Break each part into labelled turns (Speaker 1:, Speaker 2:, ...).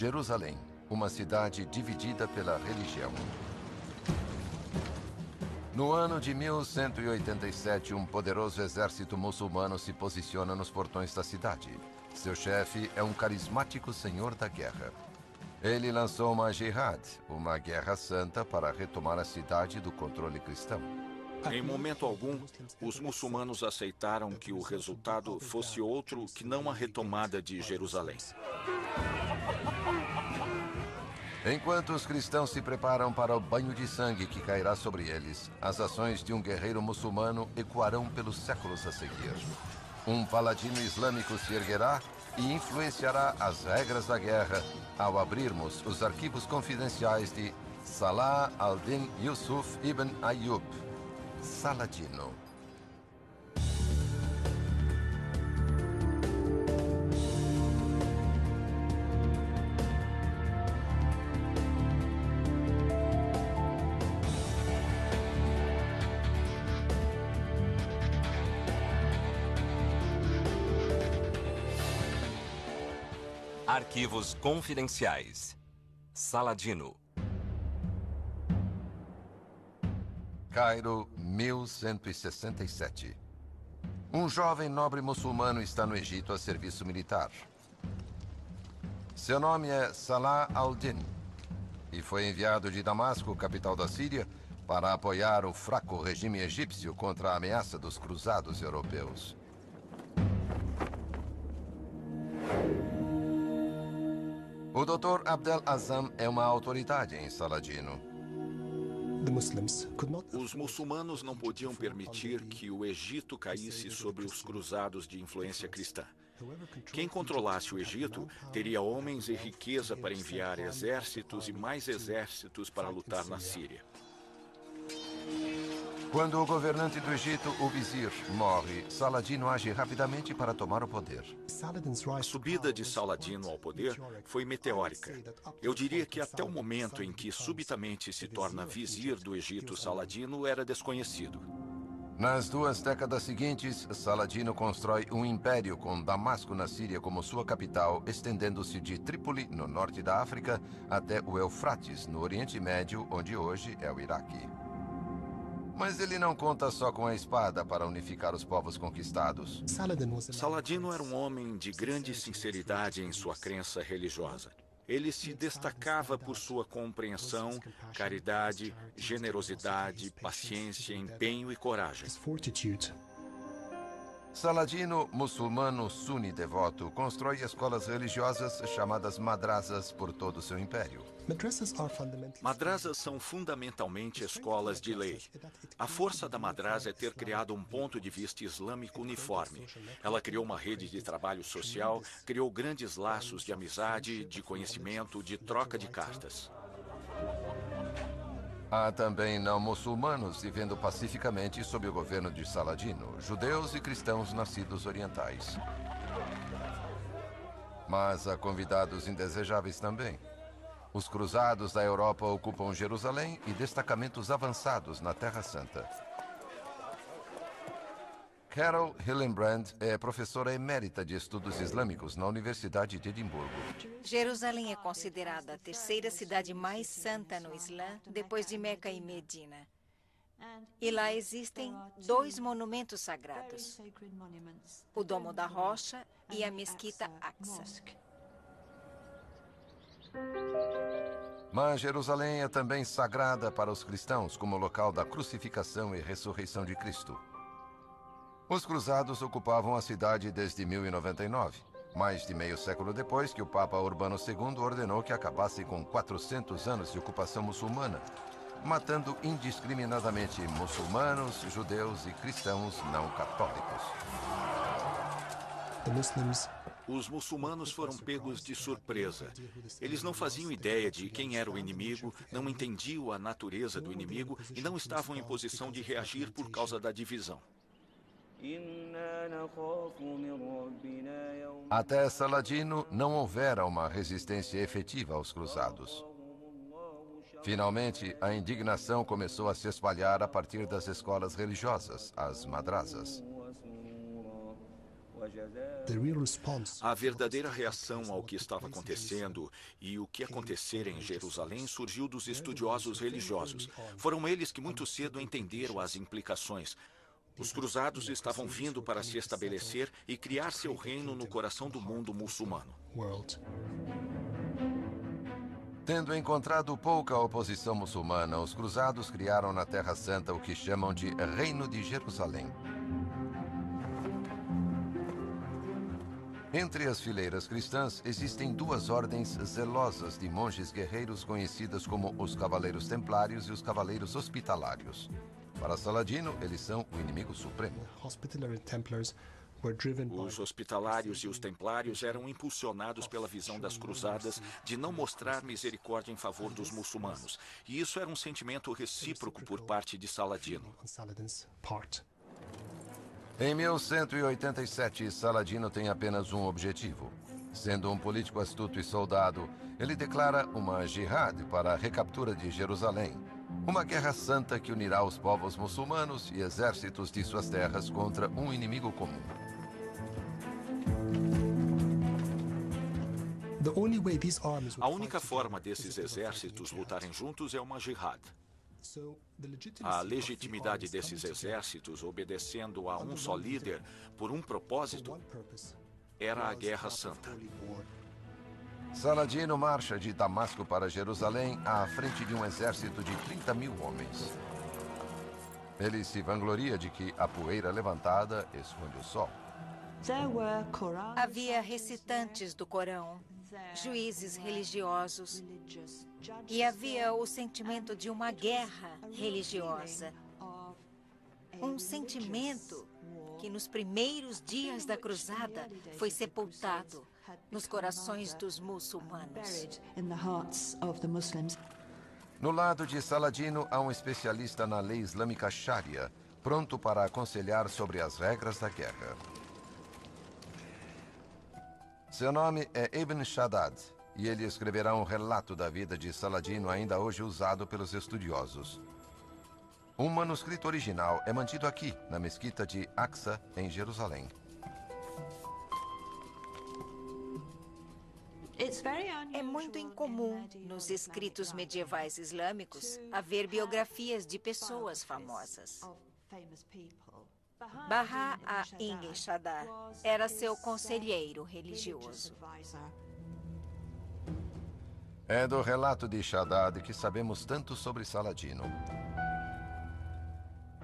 Speaker 1: Jerusalém, uma cidade dividida pela religião. No ano de 1187, um poderoso exército muçulmano se posiciona nos portões da cidade. Seu chefe é um carismático senhor da guerra. Ele lançou uma jihad, uma guerra santa para retomar a cidade do controle cristão.
Speaker 2: Em momento algum, os muçulmanos aceitaram que o resultado fosse outro que não a retomada de Jerusalém.
Speaker 1: Enquanto os cristãos se preparam para o banho de sangue que cairá sobre eles, as ações de um guerreiro muçulmano ecoarão pelos séculos a seguir. Um paladino islâmico se erguerá e influenciará as regras da guerra ao abrirmos os arquivos confidenciais de Salah al-Din Yusuf ibn Ayyub, Saladino.
Speaker 3: Arquivos confidenciais. Saladino.
Speaker 1: Cairo, 1167. Um jovem nobre muçulmano está no Egito a serviço militar. Seu nome é Salah al-Din e foi enviado de Damasco, capital da Síria, para apoiar o fraco regime egípcio contra a ameaça dos cruzados europeus. O Dr. Abdel Azam é uma autoridade em Saladino.
Speaker 2: Os muçulmanos não podiam permitir que o Egito caísse sobre os cruzados de influência cristã. Quem controlasse o Egito teria homens e riqueza para enviar exércitos e mais exércitos para lutar na Síria.
Speaker 1: Quando o governante do Egito, o vizir, morre, Saladino age rapidamente para tomar o poder.
Speaker 2: A subida de Saladino ao poder foi meteórica. Eu diria que até o momento em que subitamente se torna vizir do Egito, Saladino era desconhecido.
Speaker 1: Nas 2 décadas seguintes, Saladino constrói um império com Damasco na Síria como sua capital, estendendo-se de Trípoli, no norte da África, até o Eufrates, no Oriente Médio, onde hoje é o Iraque. Mas ele não conta só com a espada para unificar os povos conquistados.
Speaker 2: Saladino era um homem de grande sinceridade em sua crença religiosa. Ele se destacava por sua compreensão, caridade, generosidade, paciência, empenho e coragem.
Speaker 1: Saladino, muçulmano suni devoto, constrói escolas religiosas chamadas madrasas por todo o seu império.
Speaker 2: Madrasas são fundamentalmente escolas de lei. A força da madrasa é ter criado um ponto de vista islâmico uniforme. Ela criou uma rede de trabalho social, criou grandes laços de amizade, de conhecimento, de troca de cartas.
Speaker 1: Há também não muçulmanos vivendo pacificamente sob o governo de Saladino, judeus e cristãos nascidos orientais. Mas há convidados indesejáveis também. Os cruzados da Europa ocupam Jerusalém e destacamentos avançados na Terra Santa. Carol Hillenbrand é professora emérita de estudos islâmicos na Universidade de Edimburgo.
Speaker 4: Jerusalém é considerada a terceira cidade mais santa no Islã, depois de Meca e Medina. E lá existem 2 monumentos sagrados: o Domo da Rocha e a Mesquita Aqsa.
Speaker 1: Mas Jerusalém é também sagrada para os cristãos como local da crucificação e ressurreição de Cristo. Os cruzados ocupavam a cidade desde 1099, mais de meio século depois que o Papa Urbano II ordenou que acabassem com 400 anos de ocupação muçulmana, matando indiscriminadamente muçulmanos, judeus e cristãos não católicos.
Speaker 2: Os muçulmanos foram pegos de surpresa. Eles não faziam ideia de quem era o inimigo, não entendiam a natureza do inimigo e não estavam em posição de reagir por causa da divisão.
Speaker 1: Até Saladino, não houvera uma resistência efetiva aos cruzados. Finalmente, a indignação começou a se espalhar a partir das escolas religiosas, as madrasas.
Speaker 2: A verdadeira reação ao que estava acontecendo e o que acontecera em Jerusalém surgiu dos estudiosos religiosos. Foram eles que muito cedo entenderam as implicações. Os cruzados estavam vindo para se estabelecer e criar seu reino no coração do mundo muçulmano.
Speaker 1: Tendo encontrado pouca oposição muçulmana, os cruzados criaram na Terra Santa o que chamam de Reino de Jerusalém. Entre as fileiras cristãs, existem duas ordens zelosas de monges guerreiros conhecidas como os Cavaleiros Templários e os Cavaleiros Hospitalários. Para Saladino, eles são o inimigo supremo.
Speaker 2: Os hospitalários e os templários eram impulsionados pela visão das cruzadas de não mostrar misericórdia em favor dos muçulmanos. E isso era um sentimento recíproco por parte de Saladino.
Speaker 1: Em 1187, Saladino tem apenas um objetivo. Sendo um político astuto e soldado, ele declara uma jihad para a recaptura de Jerusalém. Uma guerra santa que unirá os povos muçulmanos e exércitos de suas terras contra um inimigo comum.
Speaker 2: A única forma desses exércitos lutarem juntos é uma jihad. A legitimidade desses exércitos, obedecendo a um só líder, por um propósito, era a Guerra Santa.
Speaker 1: Saladino marcha de Damasco para Jerusalém à frente de um exército de 30 mil homens. Ele se vangloria de que a poeira levantada esconde o sol.
Speaker 4: Havia recitantes do Corão, juízes religiosos, e havia o sentimento de uma guerra religiosa. Um sentimento que nos primeiros dias da cruzada foi sepultado nos corações dos muçulmanos.
Speaker 1: No lado de Saladino, há um especialista na lei islâmica Sharia, pronto para aconselhar sobre as regras da guerra. Seu nome é Ibn Shaddad, e ele escreverá um relato da vida de Saladino ainda hoje usado pelos estudiosos. Um manuscrito original é mantido aqui, na mesquita de Aqsa, em Jerusalém.
Speaker 4: É muito incomum nos escritos medievais islâmicos haver biografias de pessoas famosas. Baha a-Ibn Shaddad era seu conselheiro religioso.
Speaker 1: É do relato de Shaddad que sabemos tanto sobre Saladino.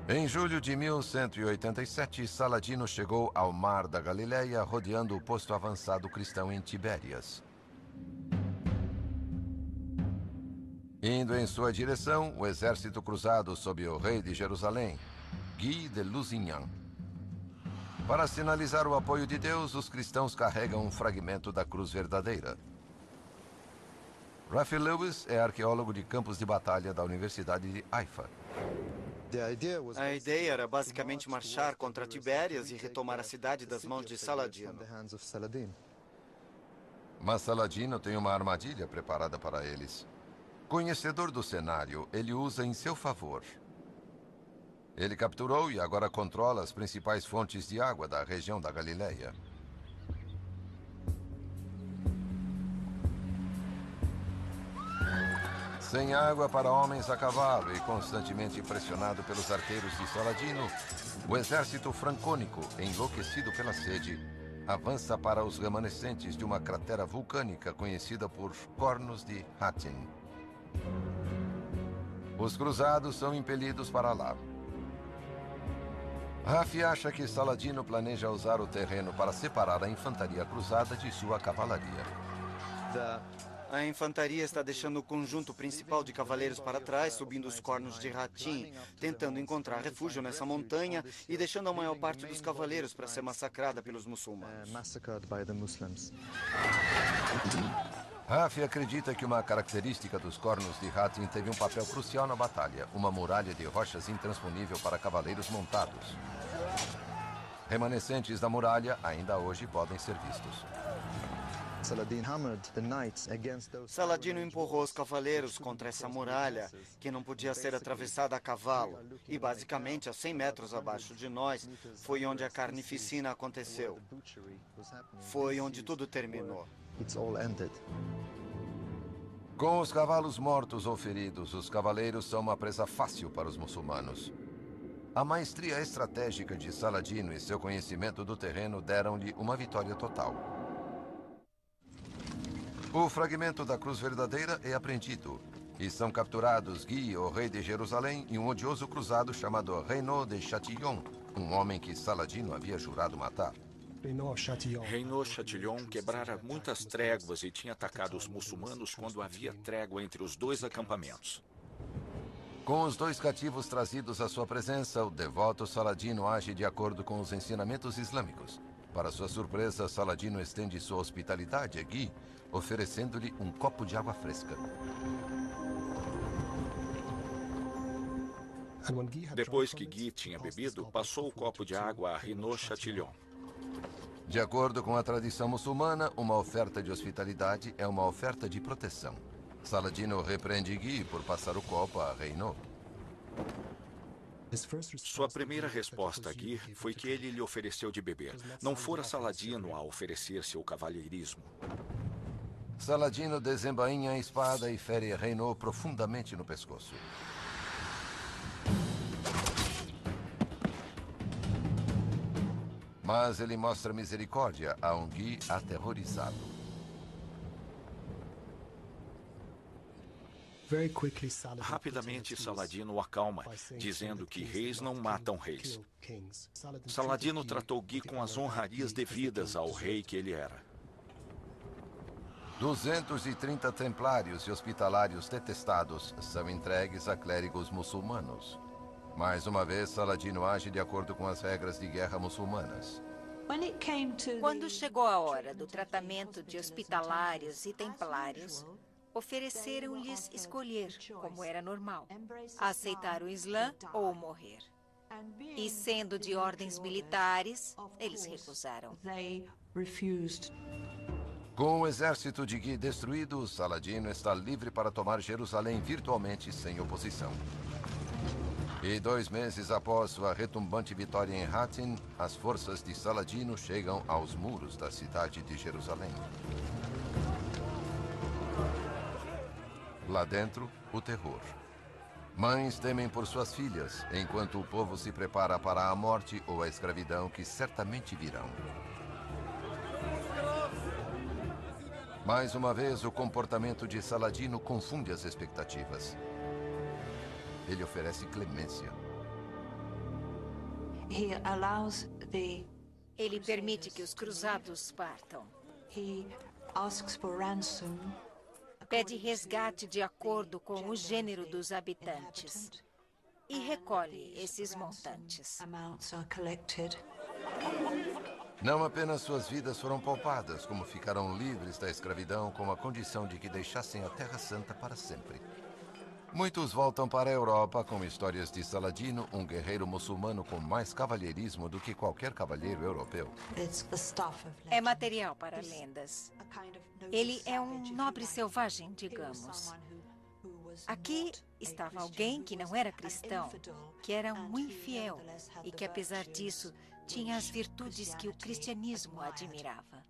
Speaker 1: Em julho de 1187, Saladino chegou ao Mar da Galileia, rodeando o posto avançado cristão em Tibérias. Indo em sua direção, o exército cruzado sob o rei de Jerusalém, Guy de Lusignan. Para sinalizar o apoio de Deus, os cristãos carregam um fragmento da cruz verdadeira. Rafi Lewis é arqueólogo de campos de batalha da Universidade de Haifa.
Speaker 5: A ideia era basicamente marchar contra Tibérias e retomar a cidade das mãos de Saladino.
Speaker 1: Mas Saladino tem uma armadilha preparada para eles. Conhecedor do cenário, ele usa em seu favor. Ele capturou e agora controla as principais fontes de água da região da Galileia. Sem água para homens a cavalo e constantemente pressionado pelos arqueiros de Saladino, o exército francônico, enlouquecido pela sede, avança para os remanescentes de uma cratera vulcânica conhecida por Cornos de Hattin. Os cruzados são impelidos para lá. Rafi acha que Saladino planeja usar o terreno para separar a infantaria cruzada de sua cavalaria.
Speaker 5: A infantaria está deixando o conjunto principal de cavaleiros para trás, subindo os cornos de Hattin, tentando encontrar refúgio nessa montanha e deixando a maior parte dos cavaleiros para ser massacrada pelos muçulmanos.
Speaker 1: Rafi acredita que uma característica dos cornos de Hattin teve um papel crucial na batalha, uma muralha de rochas intransponível para cavaleiros montados. Remanescentes da muralha ainda hoje podem ser vistos.
Speaker 5: Saladino empurrou os cavaleiros contra essa muralha, que não podia ser atravessada a cavalo. E basicamente, a 100 metros abaixo de nós, foi onde a carnificina aconteceu. Foi onde tudo terminou.
Speaker 1: Com os cavalos mortos ou feridos, os cavaleiros são uma presa fácil para os muçulmanos. A maestria estratégica de Saladino e seu conhecimento do terreno deram-lhe uma vitória total. O fragmento da cruz verdadeira é apreendido e são capturados Guy, o rei de Jerusalém, e um odioso cruzado chamado Renaud de Chatillon, um homem que Saladino havia jurado matar.
Speaker 2: Renaud Chatillon quebrara muitas tréguas e tinha atacado os muçulmanos quando havia trégua entre os dois acampamentos.
Speaker 1: Com os dois cativos trazidos à sua presença, o devoto Saladino age de acordo com os ensinamentos islâmicos. Para sua surpresa, Saladino estende sua hospitalidade a Guy, oferecendo-lhe um copo de água fresca.
Speaker 2: Depois que Guy tinha bebido, passou o copo de água a Renaud Chatillon.
Speaker 1: De acordo com a tradição muçulmana, uma oferta de hospitalidade é uma oferta de proteção. Saladino repreende Guy por passar o copo a Renaud.
Speaker 2: Sua primeira resposta a Guy foi que ele lhe ofereceu de beber. Não fora Saladino a oferecer seu cavalheirismo.
Speaker 1: Saladino desembainha a espada e fere Renaud profundamente no pescoço. Mas ele mostra misericórdia a um Guy aterrorizado.
Speaker 2: Rapidamente, Saladino o acalma, dizendo que reis não matam reis. Saladino tratou Guy com as honrarias devidas ao rei que ele era.
Speaker 1: 230 templários e hospitalários detestados são entregues a clérigos muçulmanos. Mais uma vez, Saladino age de acordo com as regras de guerra muçulmanas.
Speaker 4: Quando chegou a hora do tratamento de hospitalários e templários, ofereceram-lhes escolher, como era normal, aceitar o Islã ou morrer. E sendo de ordens militares, eles recusaram.
Speaker 1: Com o exército de Guy destruído, Saladino está livre para tomar Jerusalém virtualmente sem oposição. E 2 meses após sua retumbante vitória em Hattin, as forças de Saladino chegam aos muros da cidade de Jerusalém. Lá dentro, o terror. Mães temem por suas filhas, enquanto o povo se prepara para a morte ou a escravidão que certamente virão. Mais uma vez, o comportamento de Saladino confunde as expectativas. Ele oferece clemência.
Speaker 4: Ele permite que os cruzados partam. Pede resgate de acordo com o gênero dos habitantes e recolhe esses montantes.
Speaker 1: Não apenas suas vidas foram poupadas, como ficaram livres da escravidão com a condição de que deixassem a Terra Santa para sempre. Muitos voltam para a Europa com histórias de Saladino, um guerreiro muçulmano com mais cavalheirismo do que qualquer cavalheiro europeu.
Speaker 4: É material para lendas. Ele é um nobre selvagem, digamos. Aqui estava alguém que não era cristão, que era um infiel e que, apesar disso, tinha as virtudes que o cristianismo admirava.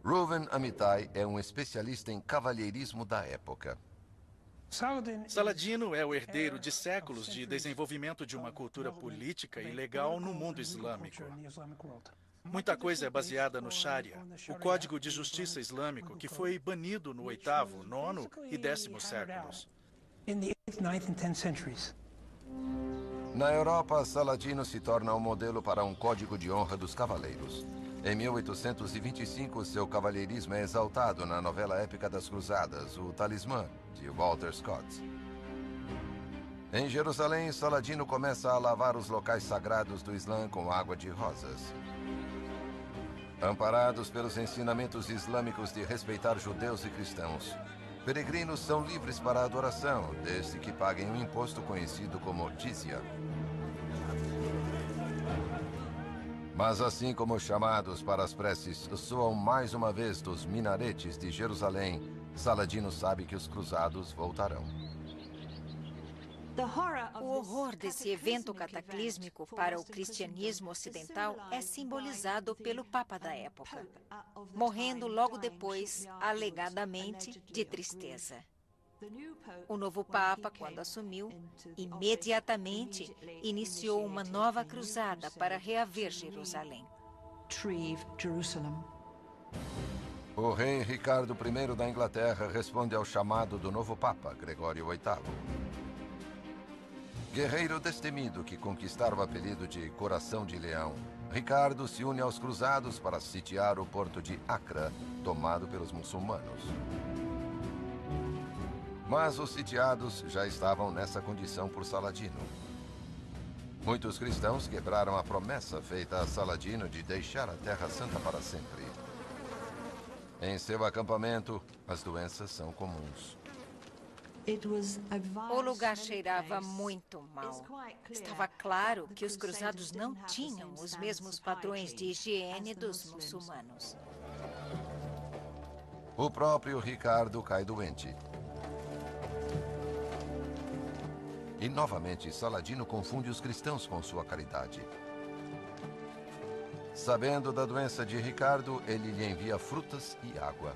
Speaker 1: Reuven Amitai é um especialista em cavalheirismo da época.
Speaker 6: Saladino é o herdeiro de séculos de desenvolvimento de uma cultura política e legal no mundo islâmico. Muita coisa é baseada no Sharia, o Código de Justiça Islâmico, que foi banido no 8º, 9º e 10º séculos.
Speaker 1: Na Europa, Saladino se torna um modelo para um código de honra dos cavaleiros. Em 1825, seu cavalheirismo é exaltado na novela épica das Cruzadas, O Talismã, de Walter Scott. Em Jerusalém, Saladino começa a lavar os locais sagrados do Islã com água de rosas. Amparados pelos ensinamentos islâmicos de respeitar judeus e cristãos, peregrinos são livres para a adoração, desde que paguem um imposto conhecido como jizya. Mas assim como os chamados para as preces soam mais uma vez dos minaretes de Jerusalém, Saladino sabe que os cruzados voltarão.
Speaker 4: O horror desse evento cataclísmico para o cristianismo ocidental é simbolizado pelo Papa da época, morrendo logo depois, alegadamente, de tristeza. O novo Papa, quando assumiu, imediatamente iniciou uma nova cruzada para reaver Jerusalém.
Speaker 1: O rei Ricardo I da Inglaterra responde ao chamado do novo Papa, Gregório VIII. Guerreiro destemido que conquistara o apelido de Coração de Leão, Ricardo se une aos cruzados para sitiar o porto de Acre, tomado pelos muçulmanos. Mas os sitiados já estavam nessa condição por Saladino. Muitos cristãos quebraram a promessa feita a Saladino de deixar a Terra Santa para sempre. Em seu acampamento, as doenças são comuns.
Speaker 4: O lugar cheirava muito mal. Estava claro que os cruzados não tinham os mesmos padrões de higiene dos muçulmanos.
Speaker 1: O próprio Ricardo cai doente. E novamente Saladino confunde os cristãos com sua caridade. Sabendo da doença de Ricardo, ele lhe envia frutas e água.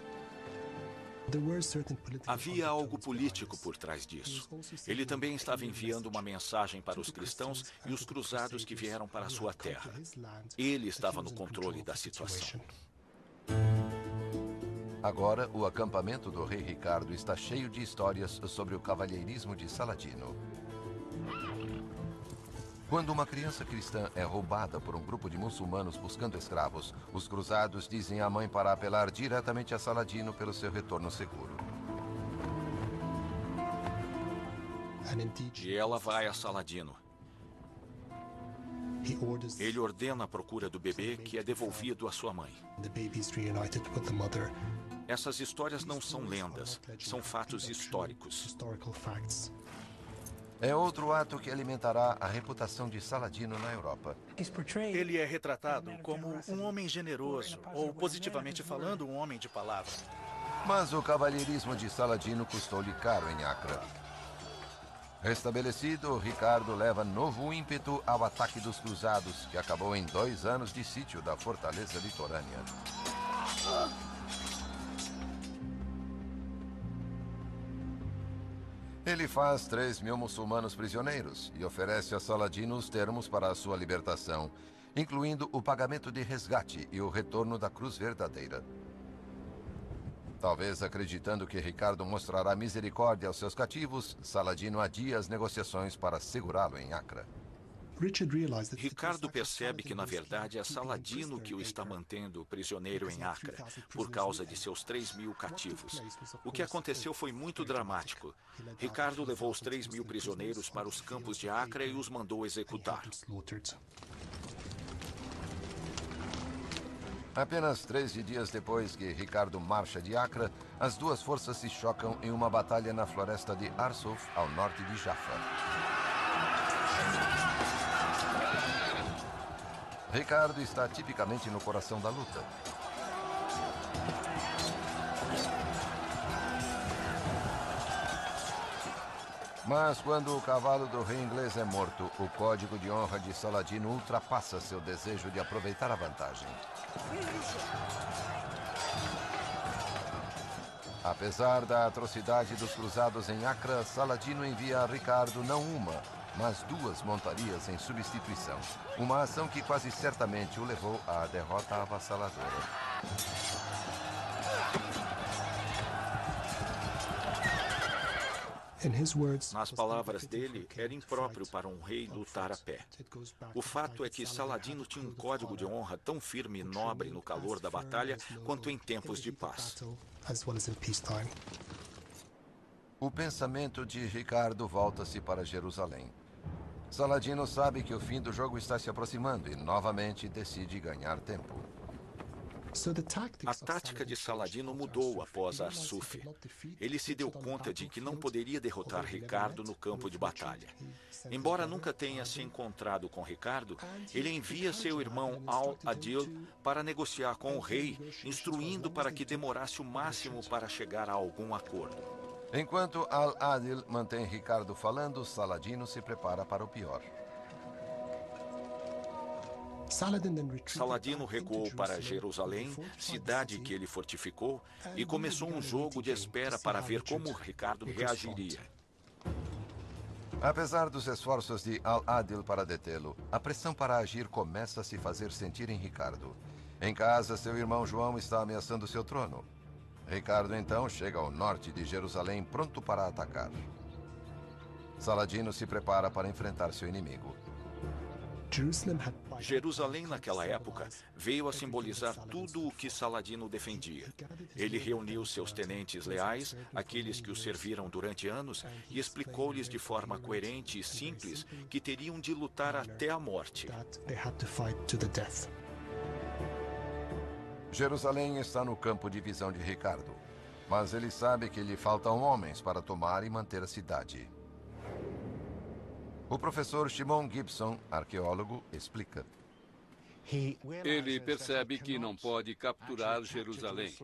Speaker 2: Havia algo político por trás disso. Ele também estava enviando uma mensagem para os cristãos e os cruzados que vieram para a sua terra. Ele estava no controle da situação.
Speaker 1: Agora, o acampamento do rei Ricardo está cheio de histórias sobre o cavalheirismo de Saladino. Quando uma criança cristã é roubada por um grupo de muçulmanos buscando escravos, os cruzados dizem à mãe para apelar diretamente a Saladino pelo seu retorno seguro.
Speaker 2: E ela vai a Saladino. Ele ordena a procura do bebê, que é devolvido à sua mãe. Essas histórias não são lendas, são fatos históricos.
Speaker 1: É outro ato que alimentará a reputação de Saladino na Europa.
Speaker 6: Ele é retratado como um homem generoso, ou, positivamente falando, um homem de palavra.
Speaker 1: Mas o cavalheirismo de Saladino custou-lhe caro em Acre. Restabelecido, Ricardo leva novo ímpeto ao ataque dos cruzados, que acabou em 2 anos de sítio da fortaleza litorânea. Ele faz 3.000 muçulmanos prisioneiros e oferece a Saladino os termos para a sua libertação, incluindo o pagamento de resgate e o retorno da cruz verdadeira. Talvez acreditando que Ricardo mostrará misericórdia aos seus cativos, Saladino adia as negociações para segurá-lo em Acre.
Speaker 2: Ricardo percebe que, na verdade, é Saladino que o está mantendo prisioneiro em Acre, por causa de seus 3.000 cativos. O que aconteceu foi muito dramático. Ricardo levou os 3.000 prisioneiros para os campos de Acre e os mandou executar.
Speaker 1: Apenas 13 dias depois que Ricardo marcha de Acre, as duas forças se chocam em uma batalha na floresta de Arsuf, ao norte de Jaffa. Ricardo está tipicamente no coração da luta. Mas quando o cavalo do rei inglês é morto, o código de honra de Saladino ultrapassa seu desejo de aproveitar a vantagem. Apesar da atrocidade dos cruzados em Acre, Saladino envia a Ricardo não uma, mas 2 montarias em substituição. Uma ação que quase certamente o levou à derrota avassaladora.
Speaker 2: Nas palavras dele, era impróprio para um rei lutar a pé. O fato é que Saladino tinha um código de honra tão firme e nobre no calor da batalha quanto em tempos de paz.
Speaker 1: O pensamento de Ricardo volta-se para Jerusalém. Saladino sabe que o fim do jogo está se aproximando e novamente decide ganhar tempo.
Speaker 2: A tática de Saladino mudou após Arsuf. Ele se deu conta de que não poderia derrotar Ricardo no campo de batalha. Embora nunca tenha se encontrado com Ricardo, ele envia seu irmão Al-Adil para negociar com o rei, instruindo para que demorasse o máximo para chegar a algum acordo.
Speaker 1: Enquanto Al-Adil mantém Ricardo falando, Saladino se prepara para o pior.
Speaker 2: Saladino recuou para Jerusalém, cidade que ele fortificou, e começou um jogo de espera para ver como Ricardo reagiria.
Speaker 1: Apesar dos esforços de Al-Adil para detê-lo, a pressão para agir começa a se fazer sentir em Ricardo. Em casa, seu irmão João está ameaçando seu trono. Ricardo, então, chega ao norte de Jerusalém pronto para atacar. Saladino se prepara para enfrentar seu inimigo.
Speaker 2: Jerusalém, naquela época, veio a simbolizar tudo o que Saladino defendia. Ele reuniu seus tenentes leais, aqueles que o serviram durante anos, e explicou-lhes de forma coerente e simples que teriam de lutar até a morte.
Speaker 1: Jerusalém está no campo de visão de Ricardo, mas ele sabe que lhe faltam homens para tomar e manter a cidade. O professor Shimon Gibson, arqueólogo, explica.
Speaker 7: Ele percebe que não pode capturar Jerusalém.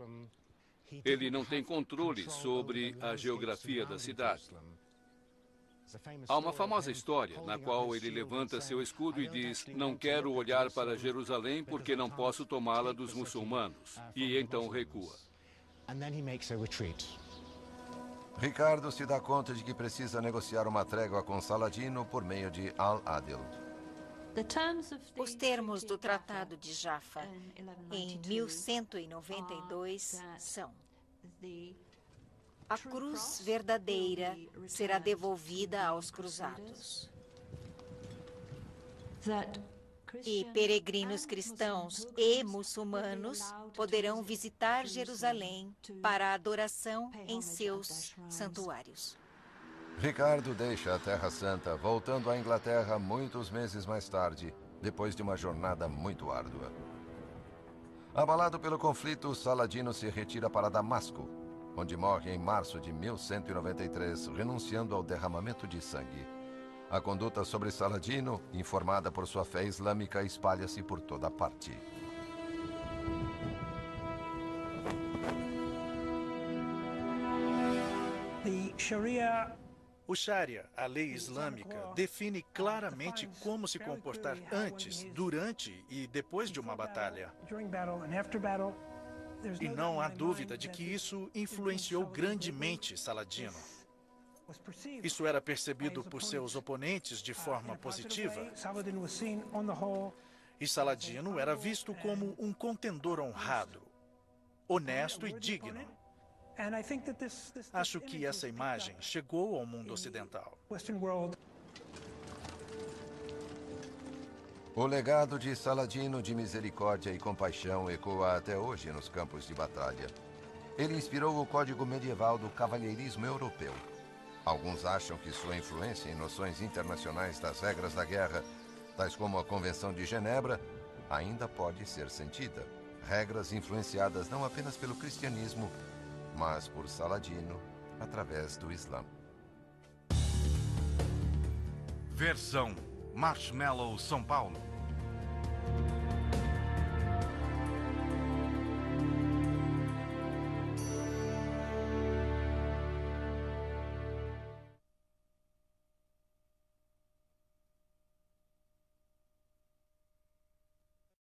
Speaker 7: Ele não tem controle sobre a geografia da cidade. Há uma famosa história na qual ele levanta seu escudo e diz: "Não quero olhar para Jerusalém porque não posso tomá-la dos muçulmanos." E então recua.
Speaker 1: Ricardo se dá conta de que precisa negociar uma trégua com Saladino por meio de Al-Adil.
Speaker 4: Os termos do Tratado de Jaffa, em 1192, são: a cruz verdadeira será devolvida aos cruzados. E peregrinos cristãos e muçulmanos poderão visitar Jerusalém para a adoração em seus santuários.
Speaker 1: Ricardo deixa a Terra Santa, voltando à Inglaterra muitos meses mais tarde, depois de uma jornada muito árdua. Abalado pelo conflito, Saladino se retira para Damasco, onde morre em março de 1193, renunciando ao derramamento de sangue. A conduta sobre Saladino, informada por sua fé islâmica, espalha-se por toda parte.
Speaker 6: O Sharia, a lei islâmica, define claramente como se comportar antes, durante e depois de uma batalha. E não há dúvida de que isso influenciou grandemente Saladino. Isso era percebido por seus oponentes de forma positiva. E Saladino era visto como um contendor honrado, honesto e digno. Acho que essa imagem chegou ao mundo ocidental.
Speaker 1: O legado de Saladino de misericórdia e compaixão ecoa até hoje nos campos de batalha. Ele inspirou o código medieval do cavalheirismo europeu. Alguns acham que sua influência em noções internacionais das regras da guerra, tais como a Convenção de Genebra, ainda pode ser sentida. Regras influenciadas não apenas pelo cristianismo, mas por Saladino através do Islã.
Speaker 8: Versão Marshmallow São Paulo.